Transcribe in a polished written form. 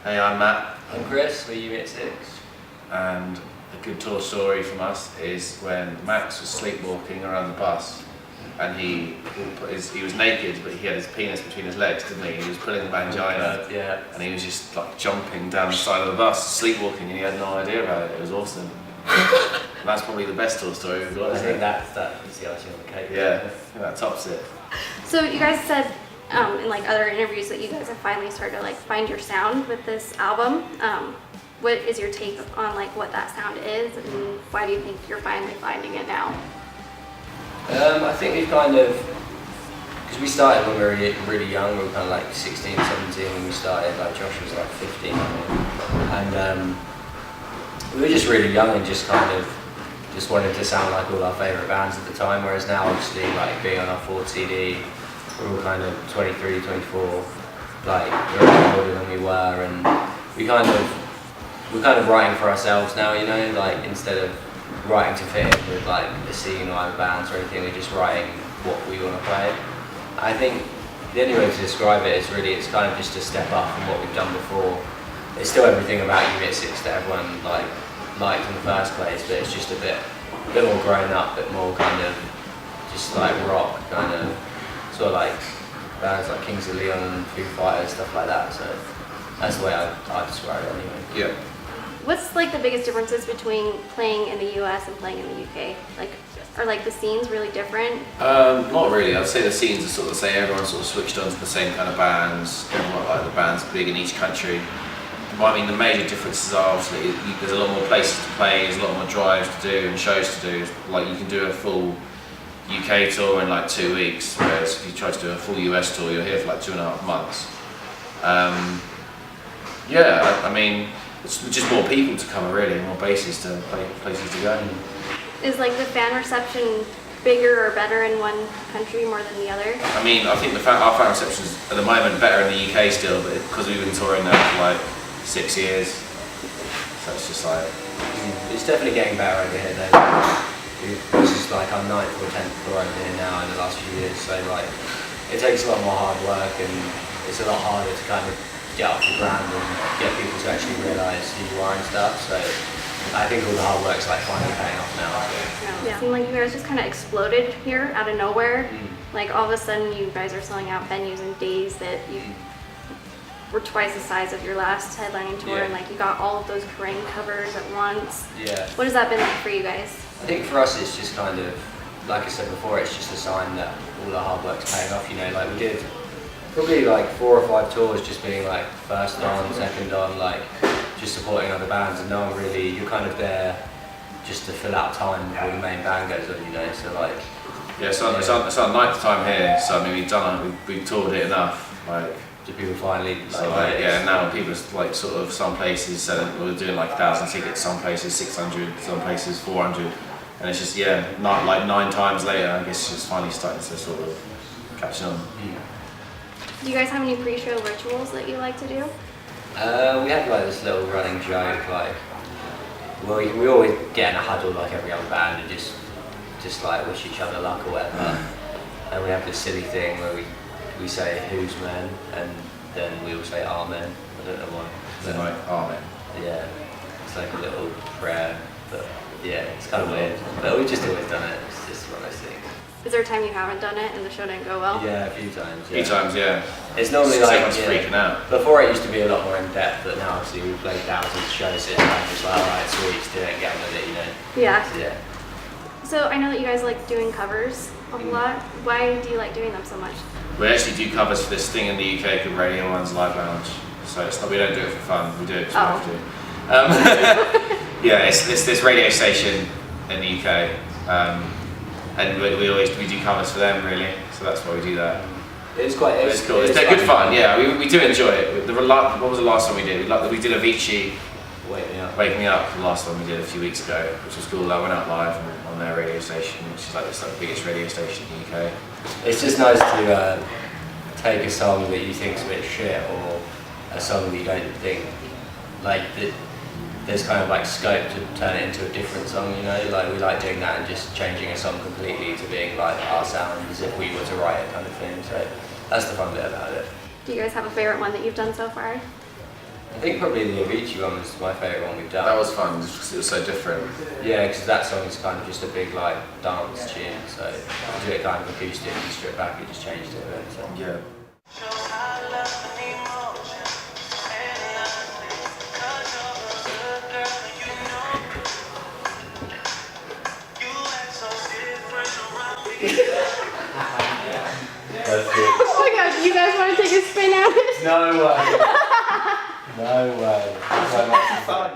Hey, I'm Matt. I'm Chris, we're Unit 6. And a good tour story from us is when Max was sleepwalking around the bus and he was naked, but he had his penis between his legs, didn't he? He was pulling the mangina, Yeah. and he was just like jumping down the side of the bus, sleepwalking, and he had no idea about it. It was awesome. And that's probably the best tour story we've got. I think that is the icing on the cake. Yeah, I think that tops it. So you guys said in like other interviews that you guys have finally started to like find your sound with this album. What is your take on like what that sound is, and why do you think you're finally finding it now? I think we've kind of, because we started when we were really young, we were kind of like 16, 17 when we started, like Josh was like 15, and we were just really young and just kind of just wanted to sound like all our favourite bands at the time, whereas now obviously like being on our fourth CD, we're all kind of 23, 24, like we're a lot older than we were, and we're kind of writing for ourselves now, you know, like instead of writing to fit in with like a scene or other bands or anything, we're just writing what we want to play. I think the only way to describe it is really it's kind of just a step up from what we've done before. It's still everything about Unit 6 that everyone liked in the first place, but it's just a bit more grown up, a bit more kind of just like rock, kind of sort of like bands like Kings of Leon and Foo Fighters, stuff like that. So that's the way I describe it anyway. Yeah. What's like the biggest differences between playing in the US and playing in the UK? Like, are like the scenes really different? Not really. I'd say the scenes are sort of the same. Everyone sort of switched on to the same kind of bands. Everyone, like the bands big in each country. Well, I mean, the major differences are obviously there's a lot more places to play, there's a lot more drives to do and shows to do. Like you can do a full UK tour in like 2 weeks, whereas if you try to do a full US tour, you're here for like 2.5 months. I mean, it's just more people to cover really, more bases to places to go. Is like the fan reception bigger or better in one country more than the other? I mean, I think our fan reception is at the moment better in the UK still, but because we've been touring there for like 6 years, so it's just like... It's definitely getting better over here though. This is like our 9th or 10th tour over here now in the last few years, so like it takes a lot more hard work and it's a lot harder to kind of get off the ground and get people to actually realise who you are and stuff, so I think all the hard work's like finally paying off now. So. Yeah. It seemed like you guys just kind of exploded here out of nowhere. Like all of a sudden you guys are selling out venues in days that you were twice the size of your last headlining tour, and like you got all of those Kerrang covers at once. Yeah. What has that been like for you guys? I think for us it's just kind of, like I said before, it's just a sign that all the hard work's paying off, you know, like we did probably like 4 or 5 tours just being like first on, second on, like just supporting other bands, and no one really, you're kind of there just to fill out time before the main band goes on, you know, so like... Yeah, it's our 9th time here, so I mean we've toured it enough, like... Do people finally like... So like, yeah, now people like sort of some places selling, we're doing like 1,000 tickets, some places 600, some places 400, and it's just, yeah, not like 9 times later, I guess it's just finally starting to sort of catch on. Do you guys have any pre-show rituals that you like to do? We have like this little running joke, like we always get in a huddle like every other band and just like wish each other luck or whatever. And we have this silly thing where we say who's men and then we all say amen. I don't know why. Then like, amen. Yeah, it's like a little prayer, but yeah, it's kind of weird. But we've just always done it. It's just one of those things. Is there a time you haven't done it and the show didn't go well? Yeah, a few times. A few times, yeah. It's normally like everyone's freaking out. Before it used to be a lot more in depth, but now obviously we've played thousands of shows, so it's kind of just like, alright, sweet, do it, get on with it, you know. Yeah. So, yeah. So I know that you guys like doing covers a lot. Why do you like doing them so much? We actually do covers for this thing in the UK called Radio 1's Live Lounge, so it's not, we don't do it for fun, we do it because we have to. Yeah, it's this radio station in the UK, and we do covers for them really, so that's why we do that. It's cool. They're good fun. Yeah, we do enjoy it. What was the last one we did? We did Avicii, Wake Me Up. The last one we did a few weeks ago, which was cool. I went out live on their radio station, which is like the biggest radio station in the UK. It's just nice to take a song that you think's a bit shit, or a song that you don't think like that. There's kind of like scope to turn it into a different song, you know, like we like doing that and just changing a song completely to being like our sound as if we were to write it kind of thing, so that's the fun bit about it. Do you guys have a favorite one that you've done so far? I think probably the Avicii one was my favourite one we've done. That was fun just because it was so different. Yeah, because that song is kind of just a big like dance tune, so to do it kind of acoustic and strip back, it just changed it a bit. So. Yeah. That's good. Oh my god, you guys want to take a spin at it? No way. No way. That's fun.